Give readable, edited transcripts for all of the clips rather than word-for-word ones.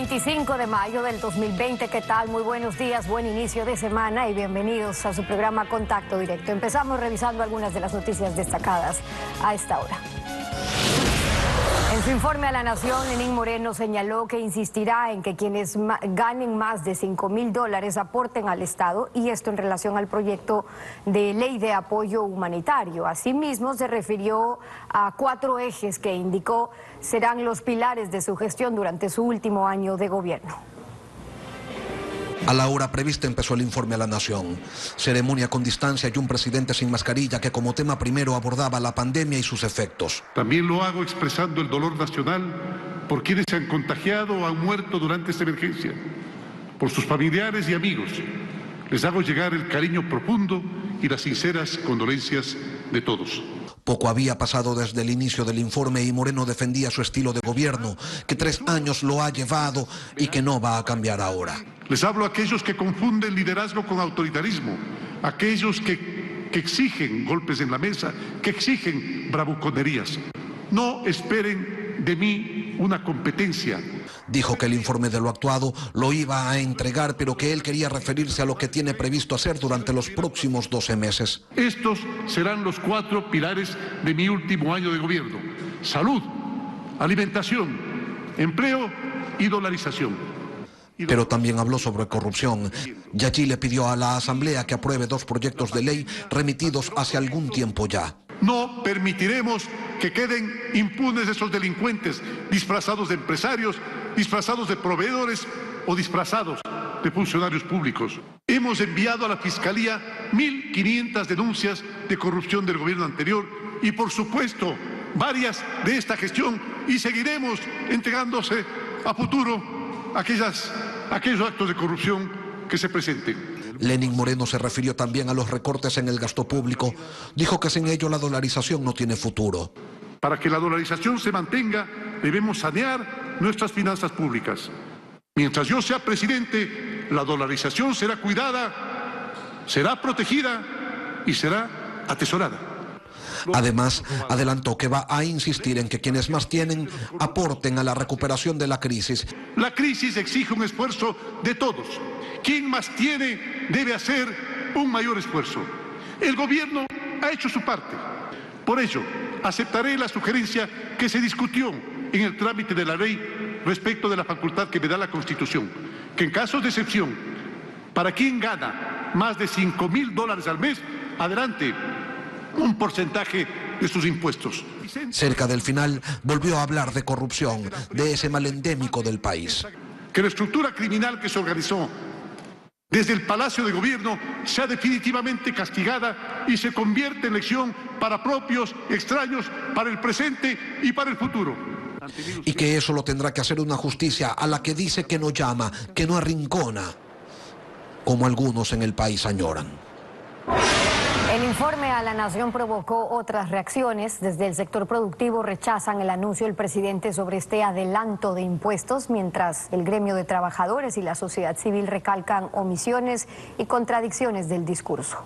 25 de mayo del 2020. ¿Qué tal? Muy buenos días, buen inicio de semana y bienvenidos a su programa Contacto Directo. Empezamos revisando algunas de las noticias destacadas a esta hora. En su informe a la Nación, Lenín Moreno señaló que insistirá en que quienes ganen más de $5.000 aporten al Estado, y esto en relación al proyecto de ley de apoyo humanitario. Asimismo, se refirió a 4 ejes que indicó serán los pilares de su gestión durante su último año de gobierno. A la hora prevista empezó el informe a la Nación. Ceremonia con distancia y un presidente sin mascarilla que como tema primero abordaba la pandemia y sus efectos. También lo hago expresando el dolor nacional por quienes se han contagiado o han muerto durante esta emergencia. Por sus familiares y amigos, les hago llegar el cariño profundo y las sinceras condolencias de todos. Poco había pasado desde el inicio del informe y Moreno defendía su estilo de gobierno, que 3 años lo ha llevado y que no va a cambiar ahora. Les hablo a aquellos que confunden liderazgo con autoritarismo, aquellos que exigen golpes en la mesa, que exigen bravuconerías. No esperen de mí una competencia. Dijo que el informe de lo actuado lo iba a entregar, pero que él quería referirse a lo que tiene previsto hacer durante los próximos 12 meses. Estos serán los 4 pilares de mi último año de gobierno: salud, alimentación, empleo y dolarización. Pero también habló sobre corrupción. Y allí le pidió a la Asamblea que apruebe 2 proyectos de ley remitidos hace algún tiempo ya. No permitiremos que queden impunes esos delincuentes disfrazados de empresarios, disfrazados de proveedores o disfrazados de funcionarios públicos. Hemos enviado a la Fiscalía 1.500 denuncias de corrupción del gobierno anterior y, por supuesto, varias de esta gestión, y seguiremos entregándose a futuro aquellos actos de corrupción que se presenten. Lenín Moreno se refirió también a los recortes en el gasto público. Dijo que sin ello la dolarización no tiene futuro. Para que la dolarización se mantenga, debemos sanear nuestras finanzas públicas. Mientras yo sea presidente, la dolarización será cuidada, será protegida y será atesorada. Además, adelantó que va a insistir en que quienes más tienen aporten a la recuperación de la crisis. La crisis exige un esfuerzo de todos. Quien más tiene debe hacer un mayor esfuerzo. El gobierno ha hecho su parte. Por ello, aceptaré la sugerencia que se discutió en el trámite de la ley respecto de la facultad que me da la Constitución, que en casos de excepción, para quien gana más de $5.000 al mes, adelante un porcentaje de sus impuestos. Cerca del final volvió a hablar de corrupción, de ese mal endémico del país. Que la estructura criminal que se organizó desde el Palacio de Gobierno sea definitivamente castigada y se convierte en lección para propios, extraños, para el presente y para el futuro. Y que eso lo tendrá que hacer una justicia a la que dice que no llama, que no arrincona, como algunos en el país añoran. El informe a la Nación provocó otras reacciones. Desde el sector productivo rechazan el anuncio del presidente sobre este adelanto de impuestos, mientras el gremio de trabajadores y la sociedad civil recalcan omisiones y contradicciones del discurso.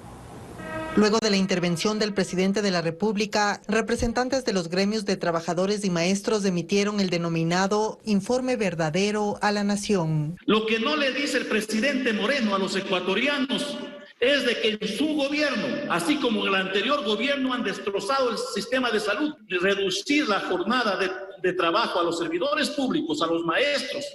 Luego de la intervención del presidente de la República, representantes de los gremios de trabajadores y maestros emitieron el denominado Informe Verdadero a la Nación. Lo que no le dice el presidente Moreno a los ecuatorianos es de que en su gobierno, así como en el anterior gobierno, han destrozado el sistema de salud, reducir la jornada de trabajo a los servidores públicos, a los maestros,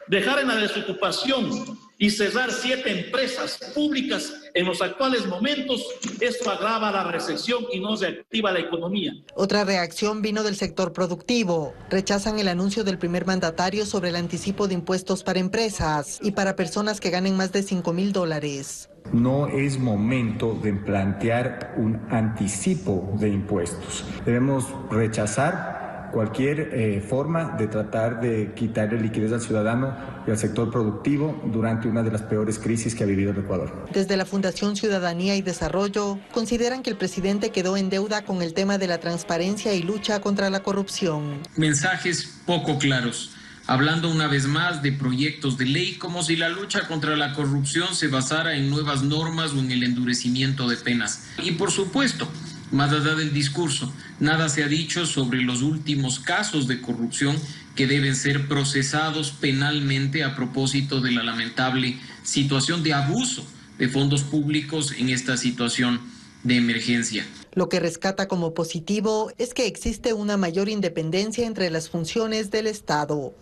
dejar en la desocupación y cerrar 7 empresas públicas en los actuales momentos. Esto agrava la recesión y no reactiva la economía. Otra reacción vino del sector productivo. Rechazan el anuncio del primer mandatario sobre el anticipo de impuestos para empresas y para personas que ganen más de $5.000. No es momento de plantear un anticipo de impuestos. Debemos rechazar cualquier forma de tratar de quitarle liquidez al ciudadano y al sector productivo durante una de las peores crisis que ha vivido el Ecuador. Desde la Fundación Ciudadanía y Desarrollo, consideran que el presidente quedó en deuda con el tema de la transparencia y lucha contra la corrupción. Mensajes poco claros, hablando una vez más de proyectos de ley como si la lucha contra la corrupción se basara en nuevas normas o en el endurecimiento de penas. Y por supuesto, más allá del discurso, nada se ha dicho sobre los últimos casos de corrupción que deben ser procesados penalmente a propósito de la lamentable situación de abuso de fondos públicos en esta situación de emergencia. Lo que rescata como positivo es que existe una mayor independencia entre las funciones del Estado.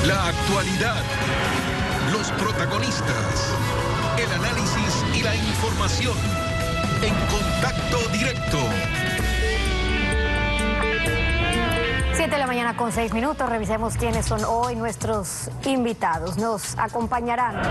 La actualidad, los protagonistas, el análisis y la información en Contacto Directo. 7 de la mañana con 6 minutos. Revisemos quiénes son hoy nuestros invitados. Nos acompañarán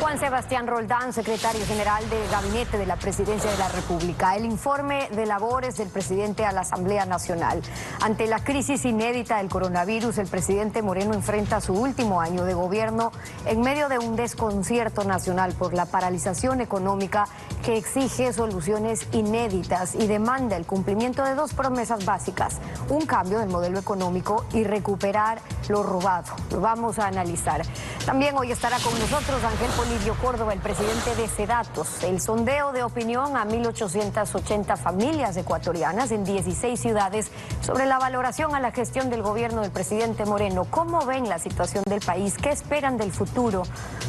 Juan Sebastián Roldán, secretario general de Gabinete de la Presidencia de la República. El informe de labores del presidente a la Asamblea Nacional. Ante la crisis inédita del coronavirus, el presidente Moreno enfrenta su último año de gobierno en medio de un desconcierto nacional por la paralización económica que exige soluciones inéditas y demanda el cumplimiento de dos promesas básicas: un cambio del modelo económico y recuperar lo robado. Lo vamos a analizar. También hoy estará con nosotros Ángel Polibio Córdoba, el presidente de SEDATOS. El sondeo de opinión a 1.880 familias ecuatorianas en 16 ciudades sobre la valoración a la gestión del gobierno del presidente Moreno. ¿Cómo ven la situación del país? ¿Qué esperan del futuro?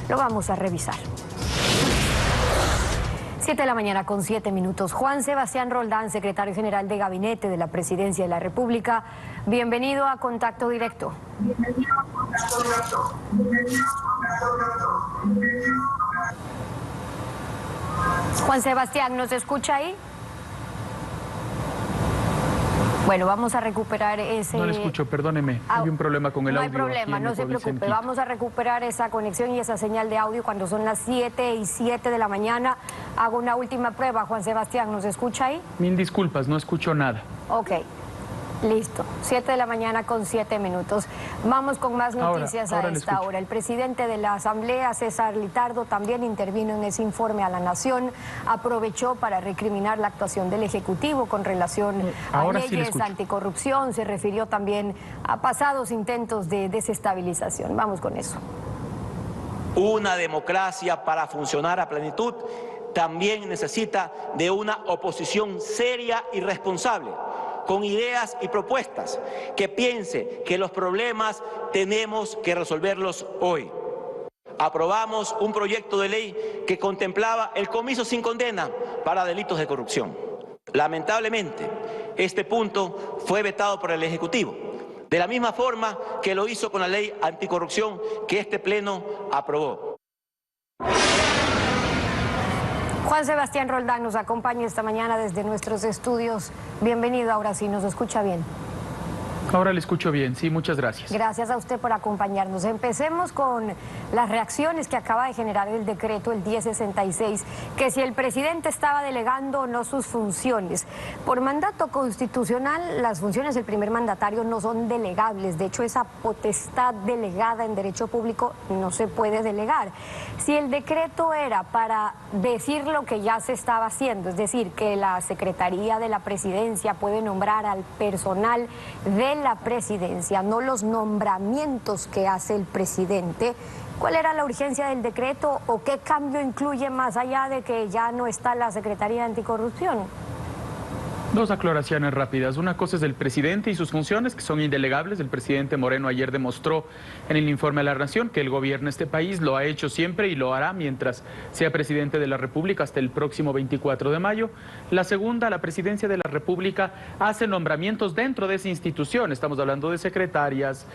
Lo vamos a revisar. 7 de la mañana con 7 minutos. Juan Sebastián Roldán, secretario general de Gabinete de la Presidencia de la República. Bienvenido a Contacto Directo. Juan Sebastián, ¿nos escucha ahí? Bueno, vamos a recuperar ese... No le escucho, perdóneme, hay un problema con el audio. No hay problema, no se preocupe, vamos a recuperar esa conexión y esa señal de audio cuando son las 7:07 de la mañana. Hago una última prueba, Juan Sebastián, ¿nos escucha ahí? Mil disculpas, no escucho nada. Ok, listo, 7 de la mañana con 7 minutos. Vamos con más noticias a esta hora. El presidente de la Asamblea, César Litardo, también intervino en ese informe a la Nación. Aprovechó para recriminar la actuación del Ejecutivo con relación a leyes anticorrupción. Se refirió también a pasados intentos de desestabilización. Vamos con eso. Una democracia, para funcionar a plenitud, también necesita de una oposición seria y responsable, con ideas y propuestas, que piense que los problemas tenemos que resolverlos hoy. Aprobamos un proyecto de ley que contemplaba el comiso sin condena para delitos de corrupción. Lamentablemente, este punto fue vetado por el Ejecutivo, de la misma forma que lo hizo con la ley anticorrupción que este Pleno aprobó. Juan Sebastián Roldán nos acompaña esta mañana desde nuestros estudios. Bienvenido, ahora sí, ¿nos escucha bien? Ahora le escucho bien, sí, muchas gracias. Gracias a usted por acompañarnos. Empecemos con las reacciones que acaba de generar el decreto, el 1066, que si el presidente estaba delegando o no sus funciones. Por mandato constitucional, las funciones del primer mandatario no son delegables. De hecho, esa potestad delegada en derecho público no se puede delegar. Si el decreto era para decir lo que ya se estaba haciendo, es decir, que la Secretaría de la Presidencia puede nombrar al personal de la presidencia, no los nombramientos que hace el presidente, ¿cuál era la urgencia del decreto o qué cambio incluye más allá de que ya no está la Secretaría Anticorrupción? Dos aclaraciones rápidas. Una cosa es el presidente y sus funciones, que son indelegables. El presidente Moreno ayer demostró en el informe a la Nación que él gobierna este país, lo ha hecho siempre y lo hará mientras sea presidente de la República hasta el próximo 24 de mayo. La segunda, la presidencia de la República hace nombramientos dentro de esa institución. Estamos hablando de secretarias,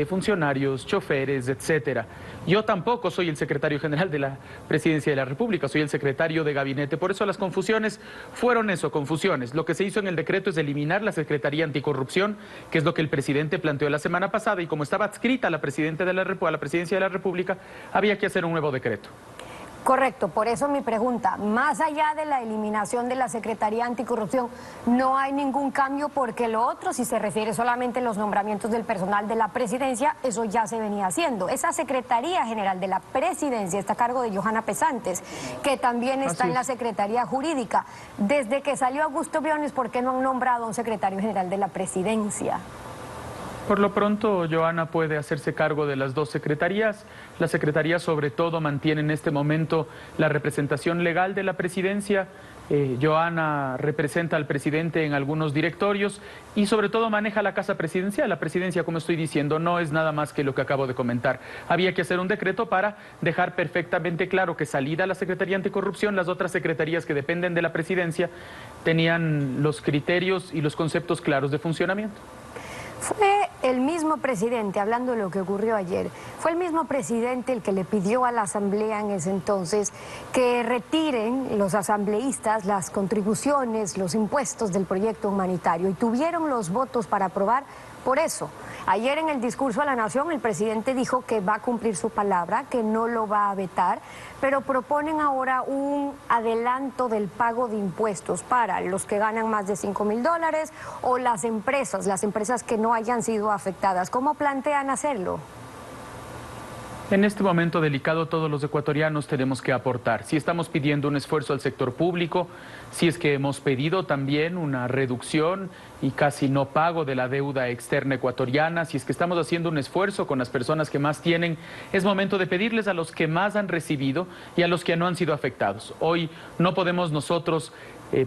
funcionarios, choferes, etcétera. Yo tampoco soy el secretario general de la presidencia de la República, soy el secretario de gabinete. Por eso las confusiones fueron eso, confusiones. Lo que se hizo en el decreto es eliminar la Secretaría Anticorrupción, que es lo que el presidente planteó la semana pasada, y como estaba adscrita a la presidencia de la República, había que hacer un nuevo decreto. Correcto, por eso mi pregunta, más allá de la eliminación de la Secretaría Anticorrupción, no hay ningún cambio porque lo otro, si se refiere solamente a los nombramientos del personal de la presidencia, eso ya se venía haciendo. Esa Secretaría General de la Presidencia está a cargo de Johanna Pesantes, que también está en la Secretaría Jurídica. Desde que salió Augusto Briones, ¿por qué no han nombrado a un secretario general de la Presidencia? Por lo pronto, Johanna puede hacerse cargo de las dos secretarías. La secretaría, sobre todo, mantiene en este momento la representación legal de la presidencia. Johanna representa al presidente en algunos directorios y sobre todo maneja la casa presidencial. La presidencia, como estoy diciendo, no es nada más que lo que acabo de comentar. Había que hacer un decreto para dejar perfectamente claro que salida la Secretaría Anticorrupción, las otras secretarías que dependen de la presidencia tenían los criterios y los conceptos claros de funcionamiento. Fue el mismo presidente, hablando de lo que ocurrió ayer, fue el mismo presidente el que le pidió a la Asamblea en ese entonces que retiren los asambleístas las contribuciones, los impuestos del proyecto humanitario y tuvieron los votos para aprobar por eso. Ayer en el discurso a la Nación el presidente dijo que va a cumplir su palabra, que no lo va a vetar, pero proponen ahora un adelanto del pago de impuestos para los que ganan más de $5.000 o las empresas que no hayan sido afectadas. ¿Cómo plantean hacerlo? En este momento delicado todos los ecuatorianos tenemos que aportar. Si estamos pidiendo un esfuerzo al sector público, si es que hemos pedido también una reducción y casi no pago de la deuda externa ecuatoriana, si es que estamos haciendo un esfuerzo con las personas que más tienen, es momento de pedirles a los que más han recibido y a los que no han sido afectados. Hoy no podemos nosotros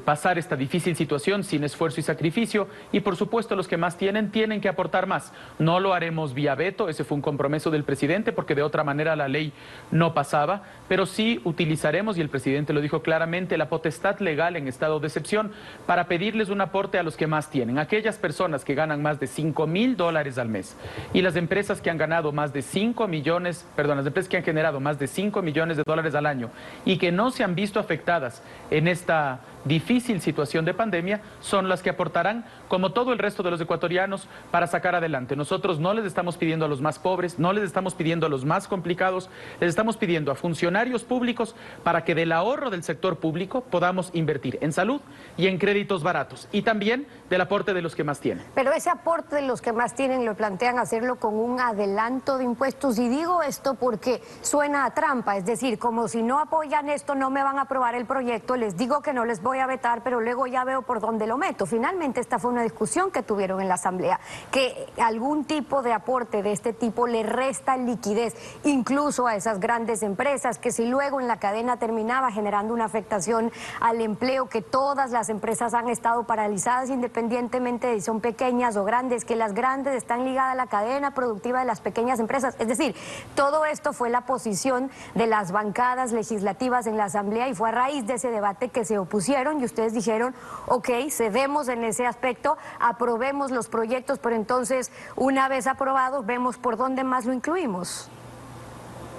pasar esta difícil situación sin esfuerzo y sacrificio y por supuesto los que más tienen que aportar más. No lo haremos vía veto, ese fue un compromiso del presidente porque de otra manera la ley no pasaba, pero sí utilizaremos, y el presidente lo dijo claramente, la potestad legal en estado de excepción para pedirles un aporte a los que más tienen, aquellas personas que ganan más de $5.000 al mes y las empresas que han ganado más de 5 millones, perdón, las empresas que han generado más de $5 millones al año y que no se han visto afectadas en esta difícil situación de pandemia, son las que aportarán, como todo el resto de los ecuatorianos, para sacar adelante. Nosotros no les estamos pidiendo a los más pobres, no les estamos pidiendo a los más complicados, les estamos pidiendo a funcionarios públicos para que del ahorro del sector público podamos invertir en salud y en créditos baratos, y también del aporte de los que más tienen. Pero ese aporte de los que más tienen lo plantean hacerlo con un adelanto de impuestos, y digo esto porque suena a trampa, es decir, como si no apoyan esto no me van a aprobar el proyecto, les digo que no les voy a vetar, pero luego ya veo por dónde lo meto. Finalmente esta fue una discusión que tuvieron en la Asamblea, que algún tipo de aporte de este tipo le resta liquidez, incluso a esas grandes empresas, que si luego en la cadena terminaba generando una afectación al empleo, que todas las empresas han estado paralizadas independientemente de si son pequeñas o grandes, que las grandes están ligadas a la cadena productiva de las pequeñas empresas. Es decir, todo esto fue la posición de las bancadas legislativas en la Asamblea y fue a raíz de ese debate que se opusieron y ustedes dijeron, ok, cedemos en ese aspecto, aprobemos los proyectos, pero entonces una vez aprobados vemos por dónde más lo incluimos.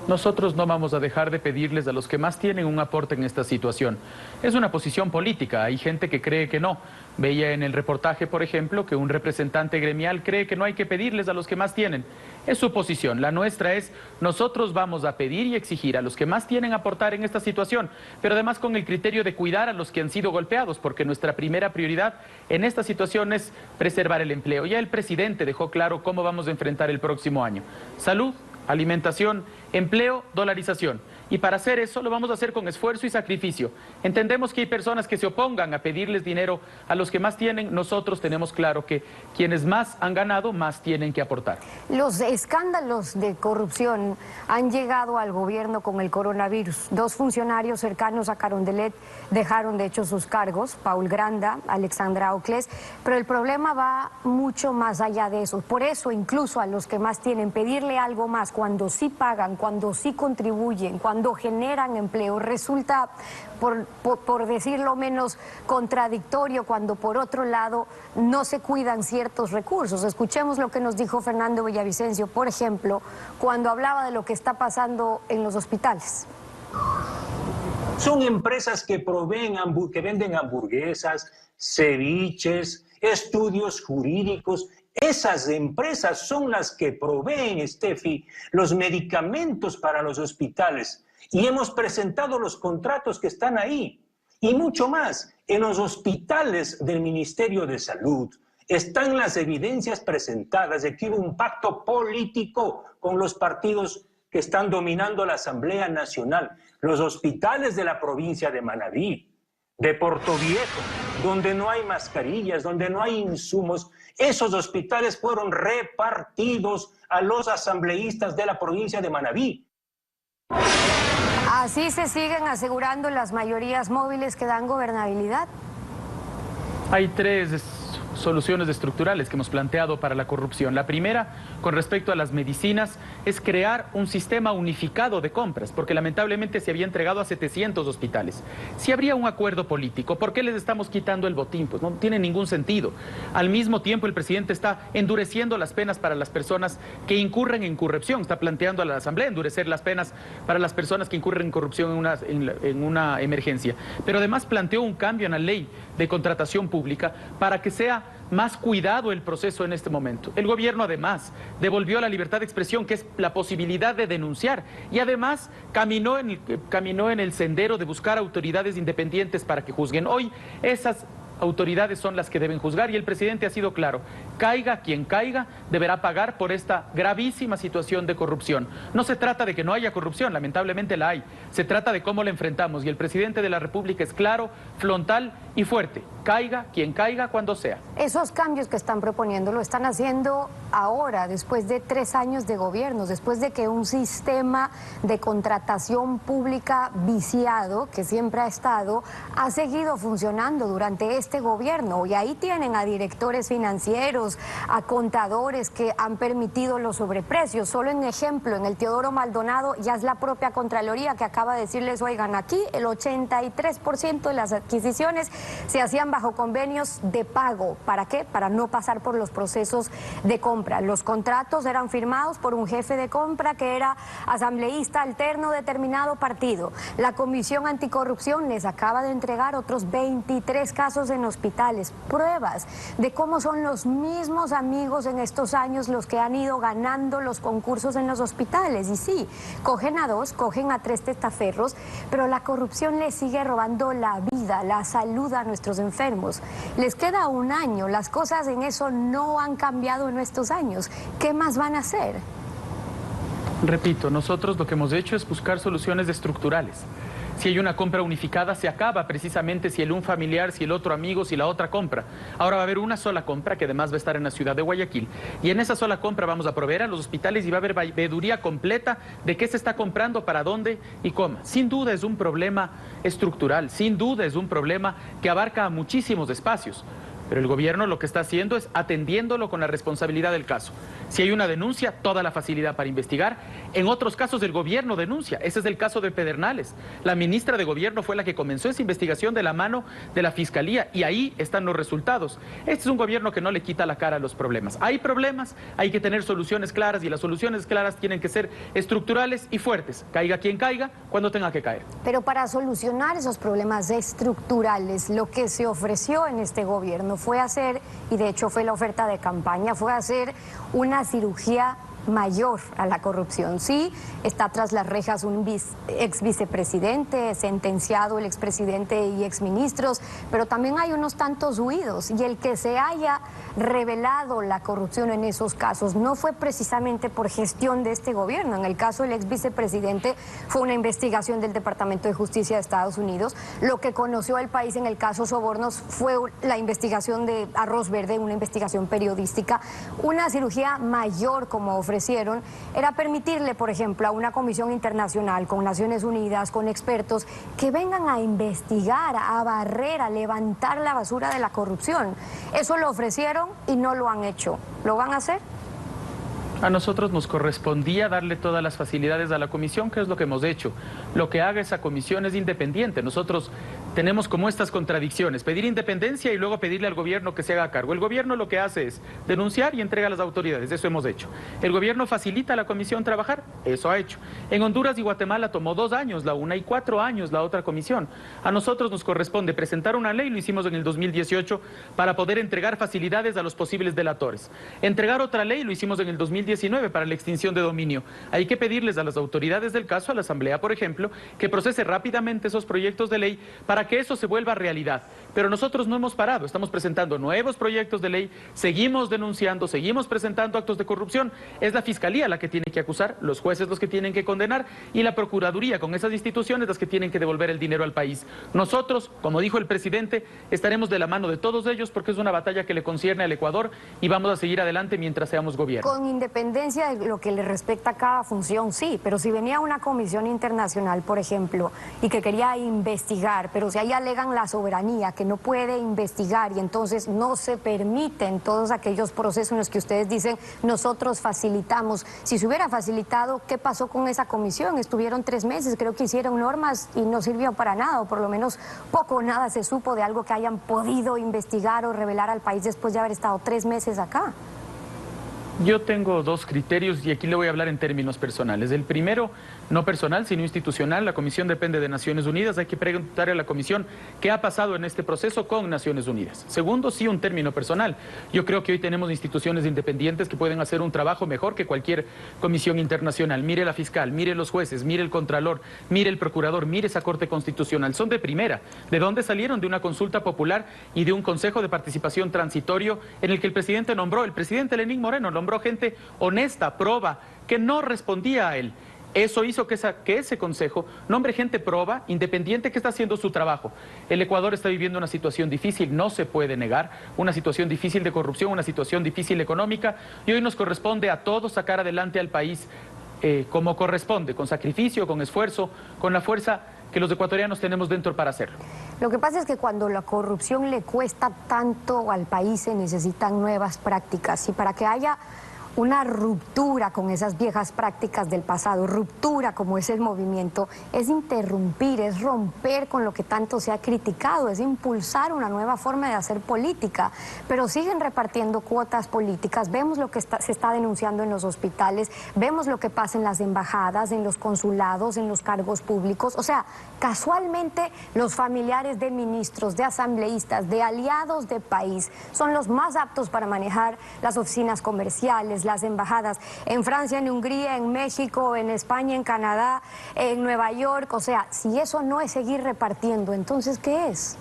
Nosotros no vamos a dejar de pedirles a los que más tienen un aporte en esta situación. Es una posición política, hay gente que cree que no. Veía en el reportaje, por ejemplo, que un representante gremial cree que no hay que pedirles a los que más tienen. Es su posición, la nuestra es, nosotros vamos a pedir y exigir a los que más tienen aportar en esta situación, pero además con el criterio de cuidar a los que han sido golpeados, porque nuestra primera prioridad en esta situación es preservar el empleo. Ya el presidente dejó claro cómo vamos a enfrentar el próximo año. Salud, alimentación, empleo, dolarización. Y para hacer eso lo vamos a hacer con esfuerzo y sacrificio. Entendemos que hay personas que se opongan a pedirles dinero a los que más tienen. Nosotros tenemos claro que quienes más han ganado, más tienen que aportar. Los escándalos de corrupción han llegado al gobierno con el coronavirus. 2 funcionarios cercanos a Carondelet dejaron de hecho sus cargos, Paul Granda, Alexandra Ocles, pero el problema va mucho más allá de eso. Por eso incluso a los que más tienen, pedirle algo más cuando sí pagan, cuando sí contribuyen, cuando generan empleo, resulta, por decirlo menos, contradictorio cuando por otro lado no se cuidan ciertos recursos. Escuchemos lo que nos dijo Fernando Villavicencio, por ejemplo, cuando hablaba de lo que está pasando en los hospitales. Son empresas que que venden hamburguesas, ceviches, estudios jurídicos. Esas empresas son las que proveen, Steffi, los medicamentos para los hospitales. Y hemos presentado los contratos que están ahí. Y mucho más, en los hospitales del Ministerio de Salud están las evidencias presentadas de que hubo un pacto político con los partidos que están dominando la Asamblea Nacional. Los hospitales de la provincia de Manabí, de Portoviejo, donde no hay mascarillas, donde no hay insumos. Esos hospitales fueron repartidos a los asambleístas de la provincia de Manabí. ¿Así se siguen asegurando las mayorías móviles que dan gobernabilidad? Hay tres soluciones estructurales que hemos planteado para la corrupción. La primera, con respecto a las medicinas, es crear un sistema unificado de compras, porque lamentablemente se había entregado a 700 hospitales. Si habría un acuerdo político, ¿por qué les estamos quitando el botín? Pues no tiene ningún sentido. Al mismo tiempo, el presidente está endureciendo las penas para las personas que incurren en corrupción. Está planteando a la Asamblea endurecer las penas para las personas que incurren en corrupción en una emergencia. Pero además planteó un cambio en la ley de contratación pública para que sea más cuidado el proceso en este momento. El gobierno además devolvió la libertad de expresión, que es la posibilidad de denunciar, y además caminó en el sendero de buscar autoridades independientes para que juzguen. Hoy esas autoridades son las que deben juzgar y el presidente ha sido claro: caiga quien caiga, deberá pagar por esta gravísima situación de corrupción. No se trata de que no haya corrupción, lamentablemente la hay, se trata de cómo la enfrentamos, y el presidente de la República es claro, frontal y fuerte: caiga quien caiga, cuando sea. Esos cambios que están proponiendo lo están haciendo ahora, después de 3 años de gobierno, después de que un sistema de contratación pública viciado, que siempre ha estado, ha seguido funcionando durante este gobierno, y ahí tienen a directores financieros, a contadores que han permitido los sobreprecios. Solo en ejemplo, en el Teodoro Maldonado ya es la propia Contraloría que acaba de decirles: oigan, aquí el 83% de las adquisiciones se hacían bajo convenios de pago. ¿Para qué? Para no pasar por los procesos de compra. Los contratos eran firmados por un jefe de compra que era asambleísta alterno de determinado partido. La Comisión Anticorrupción les acaba de entregar otros 23 casos en hospitales, pruebas de cómo son los mismos amigos en estos años los que han ido ganando los concursos en los hospitales. Y sí, cogen a 2, cogen a 3 testaferros, pero la corrupción les sigue robando la vida, la salud a nuestros enfermos. Les queda 1 año, las cosas en eso no han cambiado en estos años. ¿Qué más van a hacer? Repito, nosotros lo que hemos hecho es buscar soluciones estructurales. Si hay una compra unificada, se acaba precisamente si el un familiar, si el otro amigo, si la otra compra. Ahora va a haber una sola compra, que además va a estar en la ciudad de Guayaquil. Y en esa sola compra vamos a proveer a los hospitales y va a haber veeduría completa de qué se está comprando, para dónde y cómo. Sin duda es un problema estructural, sin duda es un problema que abarca a muchísimos espacios. Pero el gobierno lo que está haciendo es atendiéndolo con la responsabilidad del caso. Si hay una denuncia, toda la facilidad para investigar. En otros casos el gobierno denuncia. Ese es el caso de Pedernales. La ministra de Gobierno fue la que comenzó esa investigación de la mano de la Fiscalía, y ahí están los resultados. Este es un gobierno que no le quita la cara a los problemas. Hay problemas, hay que tener soluciones claras, y las soluciones claras tienen que ser estructurales y fuertes. Caiga quien caiga, cuando tenga que caer. Pero para solucionar esos problemas estructurales, lo que se ofreció en este gobierno fue hacer, y de hecho fue la oferta de campaña, fue hacer una cirugía mayor a la corrupción. Sí, está tras las rejas un ex vicepresidente, sentenciado el expresidente y exministros, pero también hay unos tantos huidos, y el que se haya revelado la corrupción en esos casos no fue precisamente por gestión de este gobierno. En el caso del ex vicepresidente fue una investigación del Departamento de Justicia de Estados Unidos. Lo que conoció el país en el caso Sobornos fue la investigación de Arroz Verde, una investigación periodística. Una cirugía mayor, como ofrecieron, era permitirle, por ejemplo, a una comisión internacional con Naciones Unidas, con expertos, que vengan a investigar, a barrer, a levantar la basura de la corrupción. Eso lo ofrecieron y no lo han hecho. ¿Lo van a hacer? A nosotros nos correspondía darle todas las facilidades a la comisión, que es lo que hemos hecho. Lo que haga esa comisión es independiente. Nosotros tenemos como estas contradicciones: pedir independencia y luego pedirle al gobierno que se haga cargo. El gobierno lo que hace es denunciar y entrega a las autoridades. Eso hemos hecho. El gobierno facilita a la comisión trabajar. Eso ha hecho. En Honduras y Guatemala tomó 2 años la una y 4 años la otra comisión. A nosotros nos corresponde presentar una ley, lo hicimos en el 2018, para poder entregar facilidades a los posibles delatores. Entregar otra ley lo hicimos en el 2019 para la extinción de dominio. Hay que pedirles a las autoridades del caso, a la Asamblea, por ejemplo, que procese rápidamente esos proyectos de ley para para que eso se vuelva realidad. Pero nosotros no hemos parado, estamos presentando nuevos proyectos de ley, seguimos denunciando, seguimos presentando actos de corrupción. Es la Fiscalía la que tiene que acusar, los jueces los que tienen que condenar y la Procuraduría con esas instituciones las que tienen que devolver el dinero al país. Nosotros, como dijo el presidente, estaremos de la mano de todos ellos porque es una batalla que le concierne al Ecuador y vamos a seguir adelante mientras seamos gobierno. Con independencia de lo que le respecta a cada función, sí, pero si venía una comisión internacional, por ejemplo, y que quería investigar, pero si ahí alegan la soberanía, que no puede investigar y entonces no se permiten todos aquellos procesos en los que ustedes dicen nosotros facilitamos. Si se hubiera facilitado, ¿qué pasó con esa comisión? Estuvieron 3 meses, creo que hicieron normas y no sirvió para nada, o por lo menos poco o nada se supo de algo que hayan podido investigar o revelar al país después de haber estado 3 meses acá. Yo tengo 2 criterios y aquí le voy a hablar en términos personales. El primero, no personal, sino institucional. La Comisión depende de Naciones Unidas. Hay que preguntarle a la Comisión qué ha pasado en este proceso con Naciones Unidas. Segundo, sí, un término personal. Yo creo que hoy tenemos instituciones independientes que pueden hacer un trabajo mejor que cualquier comisión internacional. Mire la fiscal, mire los jueces, mire el contralor, mire el procurador, mire esa Corte Constitucional. Son de primera. ¿De dónde salieron? De una consulta popular y de un consejo de participación transitorio en el que el presidente nombró, el presidente Lenín Moreno nombró gente honesta, proba, que no respondía a él. Eso hizo que ese consejo nombre gente proba, independiente, que está haciendo su trabajo. El Ecuador está viviendo una situación difícil, no se puede negar, una situación difícil de corrupción, una situación difícil económica, y hoy nos corresponde a todos sacar adelante al país como corresponde, con sacrificio, con esfuerzo, con la fuerza que los ecuatorianos tenemos dentro para hacerlo. Lo que pasa es que cuando la corrupción le cuesta tanto al país se necesitan nuevas prácticas, y para que haya una ruptura con esas viejas prácticas del pasado, ruptura como es el movimiento, es interrumpir, es romper con lo que tanto se ha criticado, es impulsar una nueva forma de hacer política, pero siguen repartiendo cuotas políticas. Vemos lo que se está denunciando en los hospitales, vemos lo que pasa en las embajadas, en los consulados, en los cargos públicos. O sea, casualmente los familiares de ministros, de asambleístas, de aliados de país son los más aptos para manejar las oficinas comerciales, las embajadas en Francia, en Hungría, en México, en España, en Canadá, en Nueva York. O sea, si eso no es seguir repartiendo, entonces ¿qué es?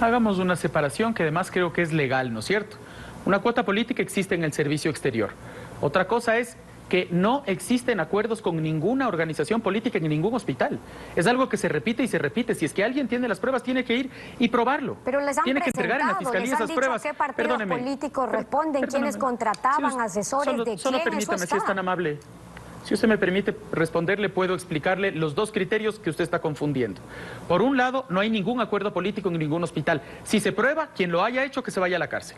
Hagamos una separación que además creo que es legal, ¿no es cierto? Una cuota política existe en el servicio exterior. Otra cosa es que no existen acuerdos con ninguna organización política en ningún hospital. Es algo que se repite y se repite. Si es que alguien tiene las pruebas, tiene que ir y probarlo. Pero les han tiene que entregar en la fiscalía esas pruebas. ¿Qué partidos políticos responden? ¿Quiénes contrataban? ¿Asesores de quién? Solo permítame, si es tan amable. Si usted me permite responderle, puedo explicarle los 2 criterios que usted está confundiendo. Por un lado, no hay ningún acuerdo político en ningún hospital. Si se prueba, quien lo haya hecho, que se vaya a la cárcel.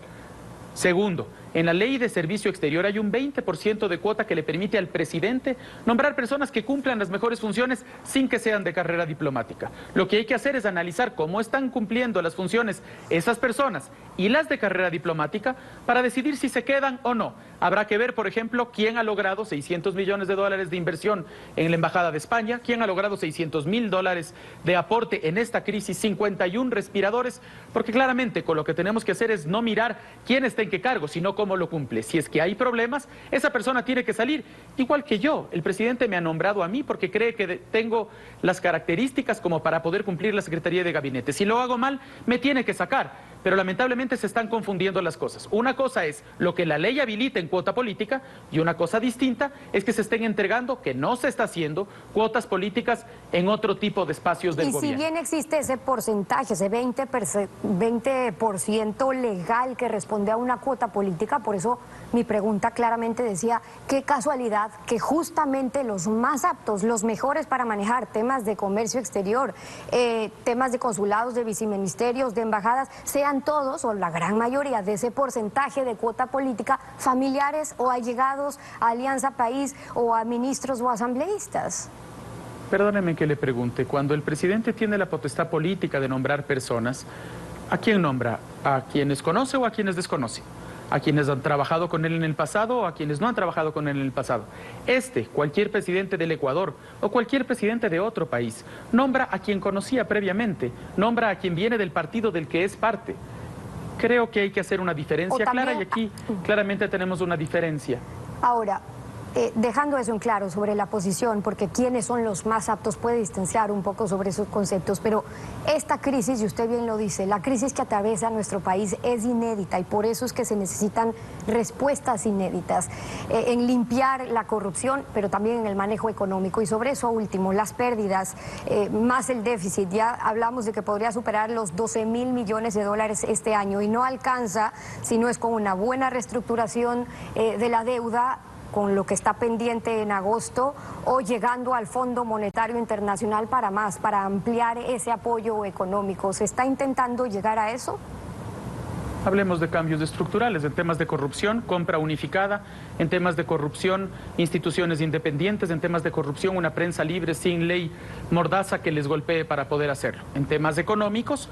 Segundo, en la ley de servicio exterior hay un 20% de cuota que le permite al presidente nombrar personas que cumplan las mejores funciones sin que sean de carrera diplomática. Lo que hay que hacer es analizar cómo están cumpliendo las funciones esas personas y las de carrera diplomática para decidir si se quedan o no. Habrá que ver, por ejemplo, quién ha logrado $600 millones de inversión en la Embajada de España, quién ha logrado $600.000 de aporte en esta crisis, 51 respiradores, porque claramente con lo que tenemos que hacer es no mirar quién está en qué cargo, sino cómo lo cumple. Si es que hay problemas, esa persona tiene que salir, igual que yo. El presidente me ha nombrado a mí porque cree que tengo las características como para poder cumplir la Secretaría de Gabinete. Si lo hago mal, me tiene que sacar. Pero lamentablemente se están confundiendo las cosas. Una cosa es lo que la ley habilita en cuota política y una cosa distinta es que se estén entregando, que no se está haciendo, cuotas políticas en otro tipo de espacios del gobierno. Y si bien existe ese porcentaje, ese 20% legal que responde a una cuota política, por eso mi pregunta claramente decía, qué casualidad que justamente los más aptos, los mejores para manejar temas de comercio exterior, temas de consulados, de viceministerios, de embajadas, sean todos o la gran mayoría de ese porcentaje de cuota política familiares o allegados a Alianza País o a ministros o asambleístas. Perdóneme que le pregunte, cuando el presidente tiene la potestad política de nombrar personas, ¿a quién nombra? ¿A quienes conoce o a quienes desconoce? ¿A quienes han trabajado con él en el pasado o a quienes no han trabajado con él en el pasado? Cualquier presidente del Ecuador o cualquier presidente de otro país, nombra a quien conocía previamente, nombra a quien viene del partido del que es parte. Creo que hay que hacer una diferencia clara y aquí claramente tenemos una diferencia. Ahora, Dejando eso en claro sobre la posición, porque quiénes son los más aptos puede distanciar un poco sobre esos conceptos, pero esta crisis, y usted bien lo dice, la crisis que atraviesa nuestro país es inédita y por eso es que se necesitan respuestas inéditas en limpiar la corrupción, pero también en el manejo económico. Y sobre eso último, las pérdidas, más el déficit, ya hablamos de que podría superar los 12.000 millones de dólares este año y no alcanza si no es con una buena reestructuración de la deuda, con lo que está pendiente en agosto, o llegando al Fondo Monetario Internacional para más, para ampliar ese apoyo económico. ¿Se está intentando llegar a eso? Hablemos de cambios estructurales, en temas de corrupción, compra unificada, en temas de corrupción, instituciones independientes, en temas de corrupción, una prensa libre sin ley mordaza que les golpee para poder hacerlo. En temas económicos,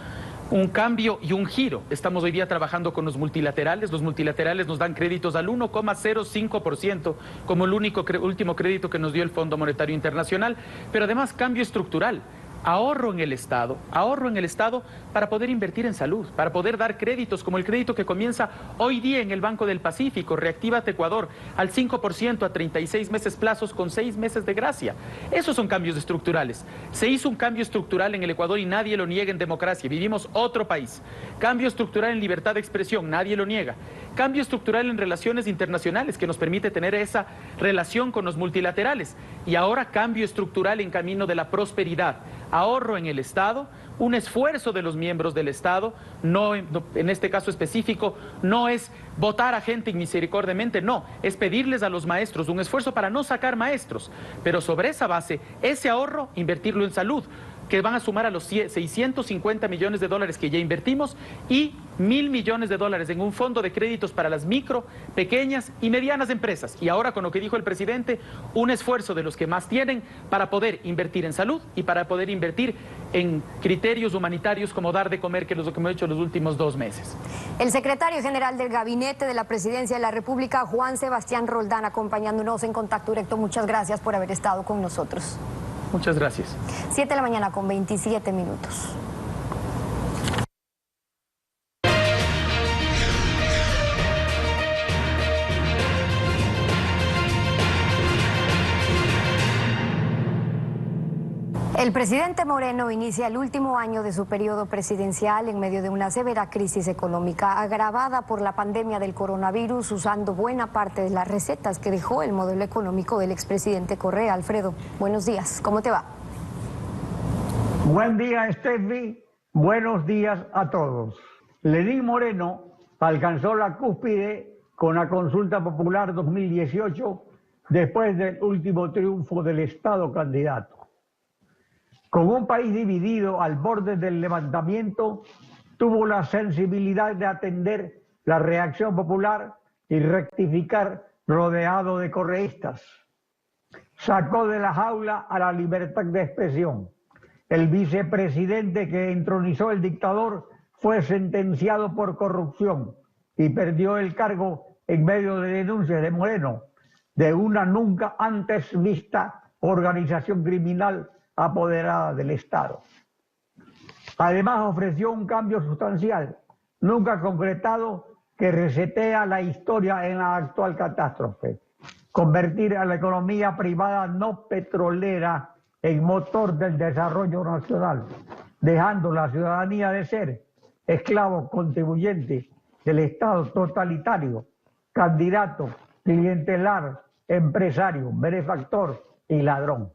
un cambio y un giro. Estamos hoy día trabajando con los multilaterales nos dan créditos al 1,05% como el último crédito que nos dio el Fondo Monetario Internacional, pero además cambio estructural. Ahorro en el Estado para poder invertir en salud, para poder dar créditos como el crédito que comienza hoy día en el Banco del Pacífico, Reactívate Ecuador, al 5% a 36 meses plazos con 6 meses de gracia. Esos son cambios estructurales. Se hizo un cambio estructural en el Ecuador y nadie lo niega en democracia. Vivimos otro país. Cambio estructural en libertad de expresión, nadie lo niega. Cambio estructural en relaciones internacionales que nos permite tener esa relación con los multilaterales. Y ahora cambio estructural en camino de la prosperidad. Ahorro en el Estado, un esfuerzo de los miembros del Estado, en este caso específico, no es votar a gente inmisericordiamente, no, es pedirles a los maestros un esfuerzo para no sacar maestros, pero sobre esa base, ese ahorro, invertirlo en salud, que van a sumar a los 650 millones de dólares que ya invertimos y 1.000 millones de dólares en un fondo de créditos para las micro, pequeñas y medianas empresas. Y ahora, con lo que dijo el presidente, un esfuerzo de los que más tienen para poder invertir en salud y para poder invertir en criterios humanitarios como dar de comer, que es lo que hemos hecho los últimos 2 meses. El secretario general del Gabinete de la Presidencia de la República, Juan Sebastián Roldán, acompañándonos en Contacto Directo. Muchas gracias por haber estado con nosotros. Muchas gracias. 7 de la mañana con 27 minutos. El presidente Moreno inicia el último año de su periodo presidencial en medio de una severa crisis económica agravada por la pandemia del coronavirus, usando buena parte de las recetas que dejó el modelo económico del expresidente Correa. Alfredo, buenos días, ¿cómo te va? Buen día, Steffi. Buenos días a todos. Lenín Moreno alcanzó la cúspide con la consulta popular 2018 después del último triunfo del Estado candidato. Con un país dividido al borde del levantamiento, tuvo la sensibilidad de atender la reacción popular y rectificar rodeado de correístas. Sacó de la jaula a la libertad de expresión. El vicepresidente que entronizó el dictador fue sentenciado por corrupción y perdió el cargo en medio de denuncias de Moreno de una nunca antes vista organización criminal apoderada del Estado. Además ofreció un cambio sustancial, nunca concretado, que resetea la historia en la actual catástrofe. Convertir a la economía privada no petrolera en motor del desarrollo nacional, dejando la ciudadanía de ser esclavo contribuyente del Estado totalitario, candidato, clientelar, empresario, benefactor y ladrón.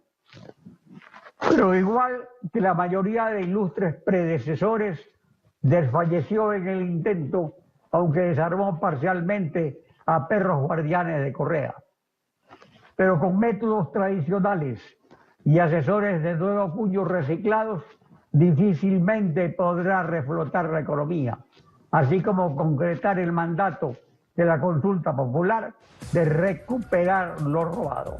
Pero igual que la mayoría de ilustres predecesores, desfalleció en el intento, aunque desarmó parcialmente a perros guardianes de Correa. Pero con métodos tradicionales y asesores de nuevo cuño reciclados, difícilmente podrá reflotar la economía, así como concretar el mandato de la consulta popular de recuperar lo robado.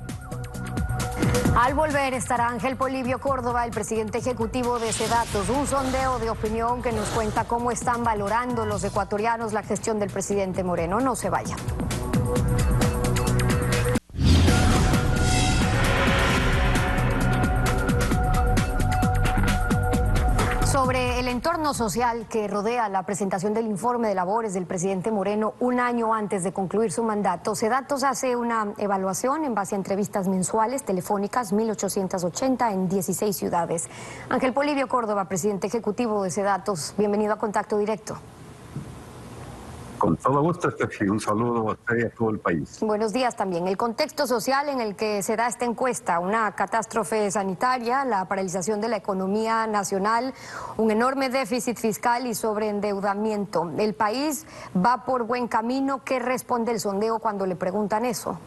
Al volver estará Ángel Polibio Córdoba, el presidente ejecutivo de Sedatos, un sondeo de opinión que nos cuenta cómo están valorando los ecuatorianos la gestión del presidente Moreno. No se vaya. Sobre el entorno social que rodea la presentación del informe de labores del presidente Moreno un año antes de concluir su mandato, SEDATOS hace una evaluación en base a entrevistas mensuales telefónicas, 1.880 en 16 ciudades. Ángel Polibio Córdoba, presidente ejecutivo de SEDATOS, bienvenido a Contacto Directo. Con todo gusto, Steffi. Un saludo a usted y a todo el país. Buenos días también. El contexto social en el que se da esta encuesta, una catástrofe sanitaria, la paralización de la economía nacional, un enorme déficit fiscal y sobreendeudamiento. ¿El país va por buen camino? ¿Qué responde el sondeo cuando le preguntan eso?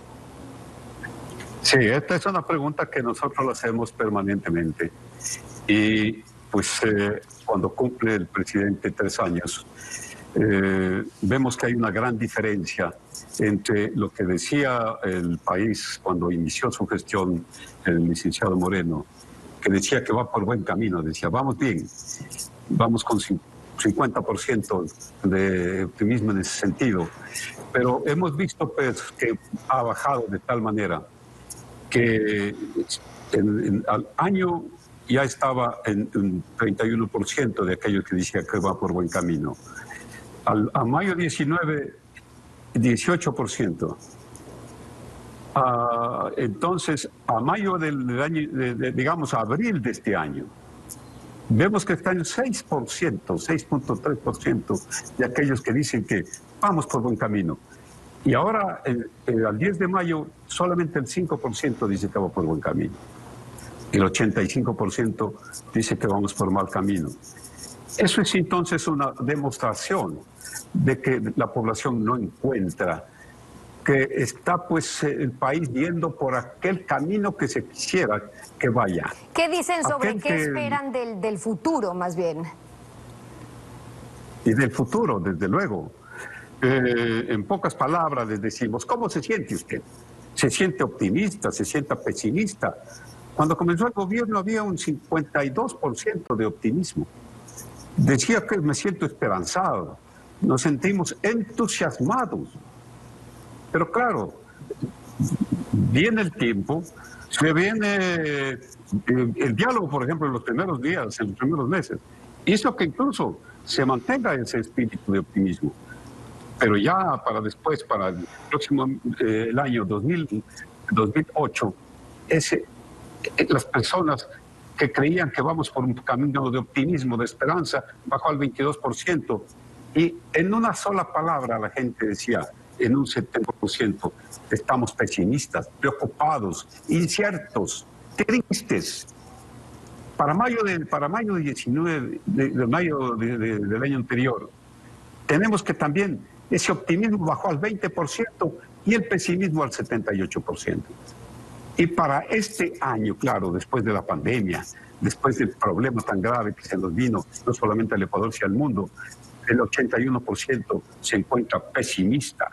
Sí, esta es una pregunta que nosotros la hacemos permanentemente. Y pues cuando cumple el presidente 3 años, vemos que hay una gran diferencia entre lo que decía el país cuando inició su gestión el licenciado Moreno, que decía que va por buen camino, decía vamos bien, vamos con 50% de optimismo en ese sentido, pero hemos visto pues que ha bajado de tal manera que al año ya estaba en un 31% de aquellos que decía que va por buen camino. A mayo 19, 18%. Entonces, a mayo del año, digamos, a abril de este año, vemos que está en 6%, 6.3% de aquellos que dicen que vamos por buen camino. Y ahora, al 10 de mayo, solamente el 5% dice que va por buen camino. El 85% dice que vamos por mal camino. Eso es entonces una demostración de que la población no encuentra, que está pues el país yendo por aquel camino que se quisiera que vaya. ¿Qué dicen sobre qué esperan del futuro más bien? Y del futuro, desde luego. En pocas palabras les decimos, ¿cómo se siente usted? ¿Se siente optimista? ¿Se siente pesimista? Cuando comenzó el gobierno había un 52% de optimismo. Decía que me siento esperanzado, nos sentimos entusiasmados. Pero claro, viene el tiempo, se viene el diálogo, por ejemplo, en los primeros días, en los primeros meses, hizo que incluso se mantenga ese espíritu de optimismo. Pero ya para después, para el próximo el año 2008, las personas que creían que vamos por un camino de optimismo, de esperanza, bajó al 22%. Y en una sola palabra la gente decía, en un 70%, estamos pesimistas, preocupados, inciertos, tristes. Para mayo 19, del año anterior, tenemos que también ese optimismo bajó al 20% y el pesimismo al 78%. Y para este año, claro, después de la pandemia, después del problema tan grave que se nos vino, no solamente al Ecuador, sino al mundo, el 81% se encuentra pesimista,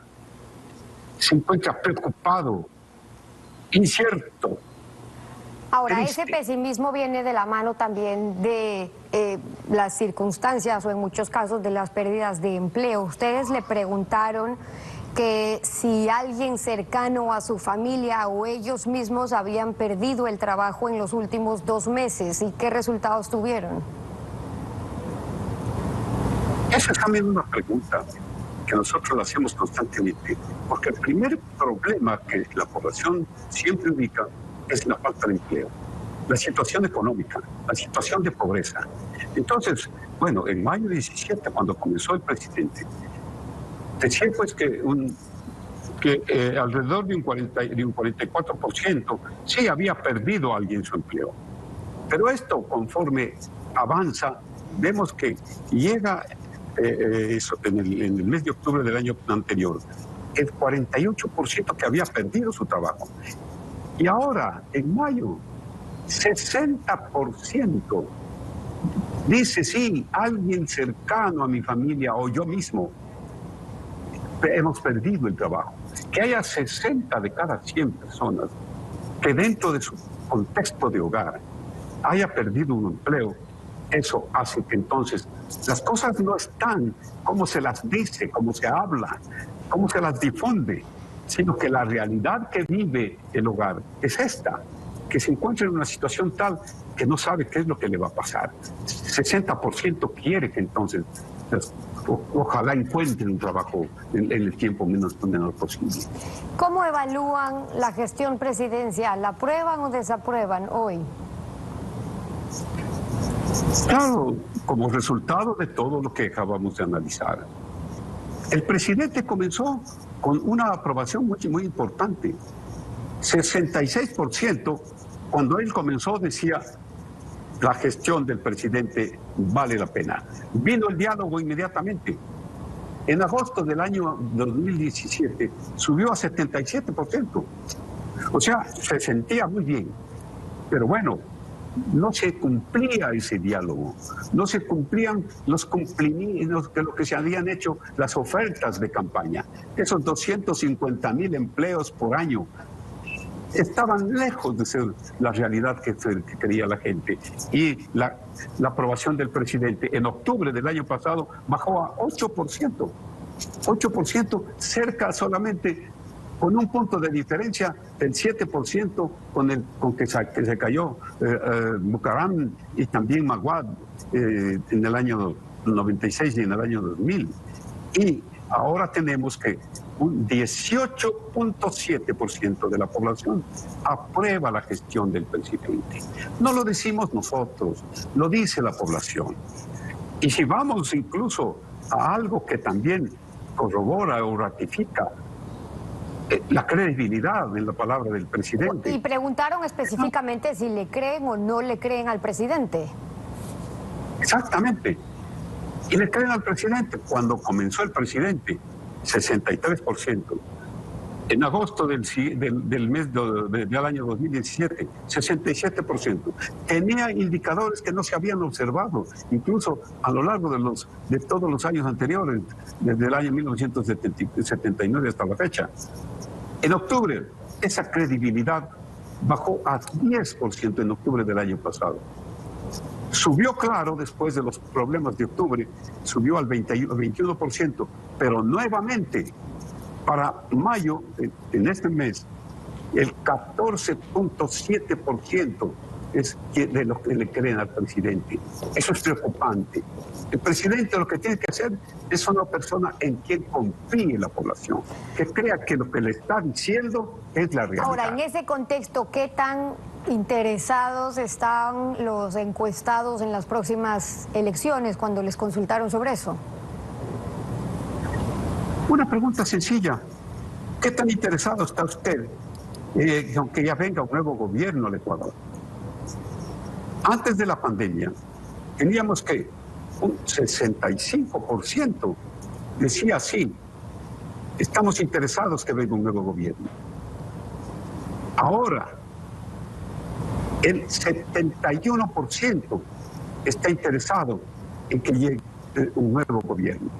se encuentra preocupado, incierto. Ahora, triste. ese pesimismo viene de la mano también de las circunstancias o en muchos casos de las pérdidas de empleo. Ustedes le preguntaron que si alguien cercano a su familia o ellos mismos habían perdido el trabajo en los últimos 2 meses y qué resultados tuvieron. Esa es también una pregunta que nosotros la hacemos constantemente, porque el primer problema que la población siempre ubica es la falta de empleo, la situación económica, la situación de pobreza. Entonces, bueno, en mayo 17, cuando comenzó el presidente, decía pues que alrededor de un 44% sí había perdido a alguien su empleo. Pero esto, conforme avanza, vemos que llega en el mes de octubre del año anterior, el 48% que había perdido su trabajo. Y ahora, en mayo, 60% dice, sí, alguien cercano a mi familia o yo mismo hemos perdido el trabajo. Que haya 60 de cada 100 personas que dentro de su contexto de hogar haya perdido un empleo, eso hace que entonces las cosas no están como se las dice, como se habla, como se las difunde, sino que la realidad que vive el hogar es esta. que se encuentra en una situación tal que no sabe qué es lo que le va a pasar. 60% quiere que entonces, ojalá encuentren un trabajo en el tiempo menor posible. ¿Cómo evalúan la gestión presidencial? ¿La aprueban o desaprueban hoy? Claro, como resultado de todo lo que acabamos de analizar. El presidente comenzó con una aprobación muy importante. 66%, cuando él comenzó, decía, la gestión del presidente vale la pena. Vino el diálogo inmediatamente. En agosto del año 2017 subió a 77%. O sea, se sentía muy bien. Pero bueno, no se cumplía ese diálogo, no se cumplían los cumplimientos de lo que se habían hecho, las ofertas de campaña. Esos 250.000 empleos por año estaban lejos de ser la realidad que quería la gente. Y la aprobación del presidente en octubre del año pasado bajó a 8%. 8%, cerca solamente, con un punto de diferencia del 7% con que se cayó Bucaram y también Maguad en el año 96 y en el año 2000. Y ahora tenemos que un 18.7% de la población aprueba la gestión del presidente. No lo decimos nosotros, lo dice la población. Y si vamos incluso a algo que también corrobora o ratifica la credibilidad en la palabra del presidente. Y preguntaron específicamente si le creen o no le creen al presidente. Exactamente. Y le creen al presidente. Cuando comenzó el presidente, 63%. En agosto del mes del año 2017, 67%. Tenía indicadores que no se habían observado, incluso a lo largo de todos los años anteriores, desde el año 1979 hasta la fecha. En octubre, esa credibilidad bajó a 10% en octubre del año pasado. Subió, claro, después de los problemas de octubre, subió al 21%, pero nuevamente, para mayo, en este mes, el 14.7% es de los que le creen al presidente. Eso es preocupante. El presidente lo que tiene que hacer es una persona en quien confíe la población, que crea que lo que le está diciendo es la realidad. Ahora, en ese contexto, ¿qué tan interesados están los encuestados en las próximas elecciones cuando les consultaron sobre eso? Una pregunta sencilla. ¿Qué tan interesado está usted aunque ya venga un nuevo gobierno al Ecuador? Antes de la pandemia, teníamos que un 65% decía sí, estamos interesados que venga un nuevo gobierno. Ahora, el 71% está interesado en que llegue un nuevo gobierno.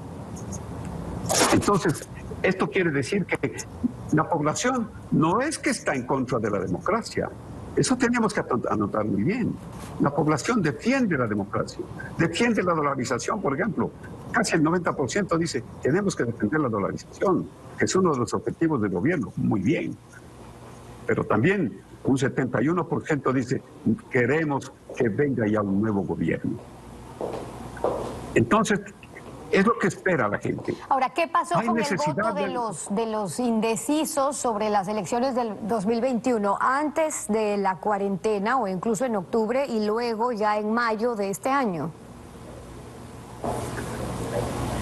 Entonces, esto quiere decir que la población no es que está en contra de la democracia. Eso tenemos que anotar muy bien. La población defiende la democracia, defiende la dolarización, por ejemplo. Casi el 90% dice, tenemos que defender la dolarización, que es uno de los objetivos del gobierno. Muy bien. Pero también un 71% dice, queremos que venga ya un nuevo gobierno. Entonces, es lo que espera la gente. Ahora, ¿qué pasó con el voto de los indecisos sobre las elecciones del 2021 antes de la cuarentena o incluso en octubre y luego ya en mayo de este año?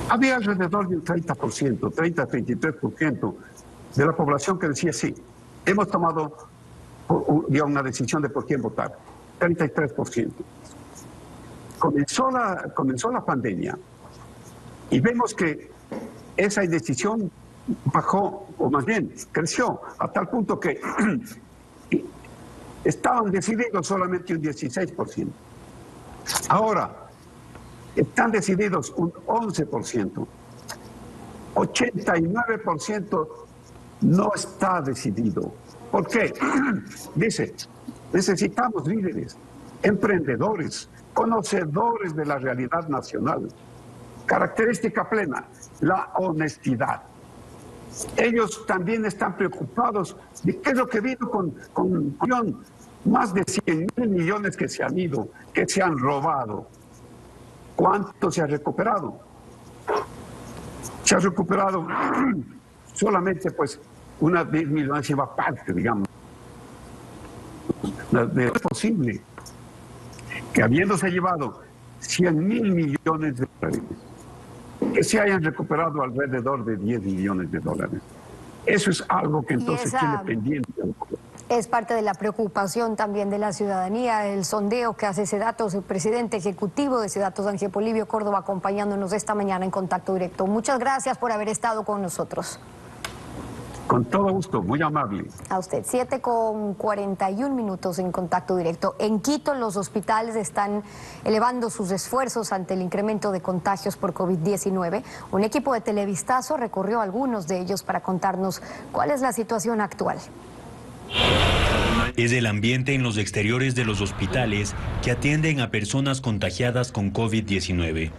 Había alrededor de un 30%, 30-33% de la población que decía sí. Hemos tomado ya una decisión de por quién votar. 33%. Comenzó la pandemia. Y vemos que esa indecisión bajó, o más bien creció, a tal punto que estaban decididos solamente un 16%. Ahora, están decididos un 11%. 89% no está decidido. ¿Por qué? Dice, necesitamos líderes, emprendedores, conocedores de la realidad nacional. Característica plena, la honestidad. Ellos también están preocupados de qué es lo que vino con Más de 100.000 millones que se han ido, que se han robado. ¿Cuánto se ha recuperado? Se ha recuperado solamente pues una millonésimas parte, digamos. Es posible que habiéndose llevado 100.000 millones de dólares, que se hayan recuperado alrededor de 10 millones de dólares. Eso es algo que entonces tiene pendiente. Es parte de la preocupación también de la ciudadanía, el sondeo que hace Sedatos, el presidente ejecutivo de Sedatos, Ángel Polibio Córdoba, acompañándonos esta mañana en Contacto Directo. Muchas gracias por haber estado con nosotros. Con todo gusto, muy amable. A usted, 7:41 en Contacto Directo. En Quito, los hospitales están elevando sus esfuerzos ante el incremento de contagios por COVID-19. Un equipo de Televistazo recorrió algunos de ellos para contarnos cuál es la situación actual. Es el ambiente en los exteriores de los hospitales que atienden a personas contagiadas con COVID-19.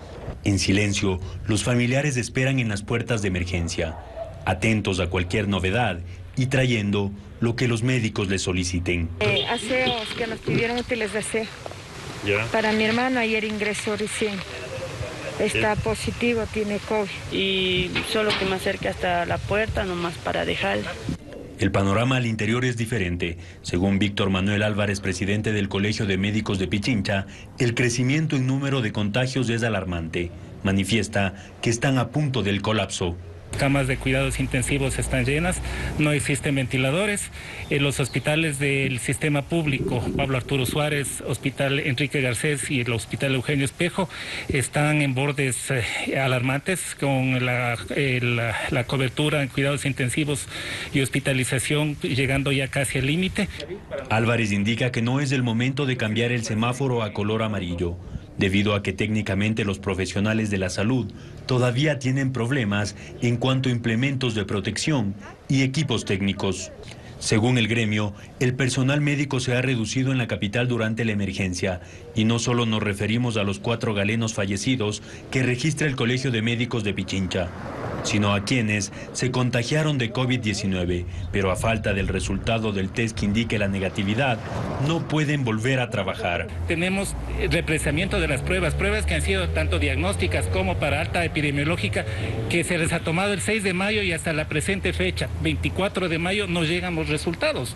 En silencio, los familiares esperan en las puertas de emergencia, atentos a cualquier novedad y trayendo lo que los médicos les soliciten. Aseos, que nos pidieron útiles de aseo. ¿Ya? Para mi hermano ayer ingresó recién. Está positivo, tiene COVID. Y solo que me acerque hasta la puerta nomás para dejarla. El panorama al interior es diferente. Según Víctor Manuel Álvarez, presidente del Colegio de Médicos de Pichincha, el crecimiento en número de contagios es alarmante. Manifiesta que están a punto del colapso. Camas de cuidados intensivos están llenas, no existen ventiladores. En los hospitales del sistema público, Pablo Arturo Suárez, Hospital Enrique Garcés y el Hospital Eugenio Espejo, están en bordes alarmantes con la cobertura en cuidados intensivos y hospitalización llegando ya casi al límite. Álvarez indica que no es el momento de cambiar el semáforo a color amarillo, debido a que técnicamente los profesionales de la salud todavía tienen problemas en cuanto a implementos de protección y equipos técnicos. Según el gremio, el personal médico se ha reducido en la capital durante la emergencia y no solo nos referimos a los 4 galenos fallecidos que registra el Colegio de Médicos de Pichincha, sino a quienes se contagiaron de COVID-19, pero a falta del resultado del test que indique la negatividad, no pueden volver a trabajar. Tenemos represamiento de las pruebas que han sido tanto diagnósticas como para alta epidemiológica, que se les ha tomado el 6 de mayo y hasta la presente fecha, 24 de mayo, no llegan los resultados.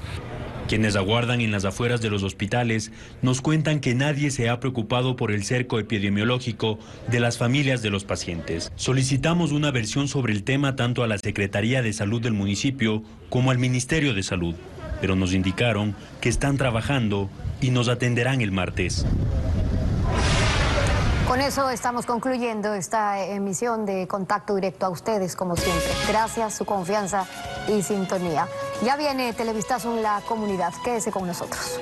Quienes aguardan en las afueras de los hospitales nos cuentan que nadie se ha preocupado por el cerco epidemiológico de las familias de los pacientes. Solicitamos una versión sobre el tema tanto a la Secretaría de Salud del municipio como al Ministerio de Salud, pero nos indicaron que están trabajando y nos atenderán el martes. Con eso estamos concluyendo esta emisión de Contacto Directo. A ustedes, como siempre. Gracias, su confianza y sintonía. Ya viene Televistazo en la comunidad. Quédese con nosotros.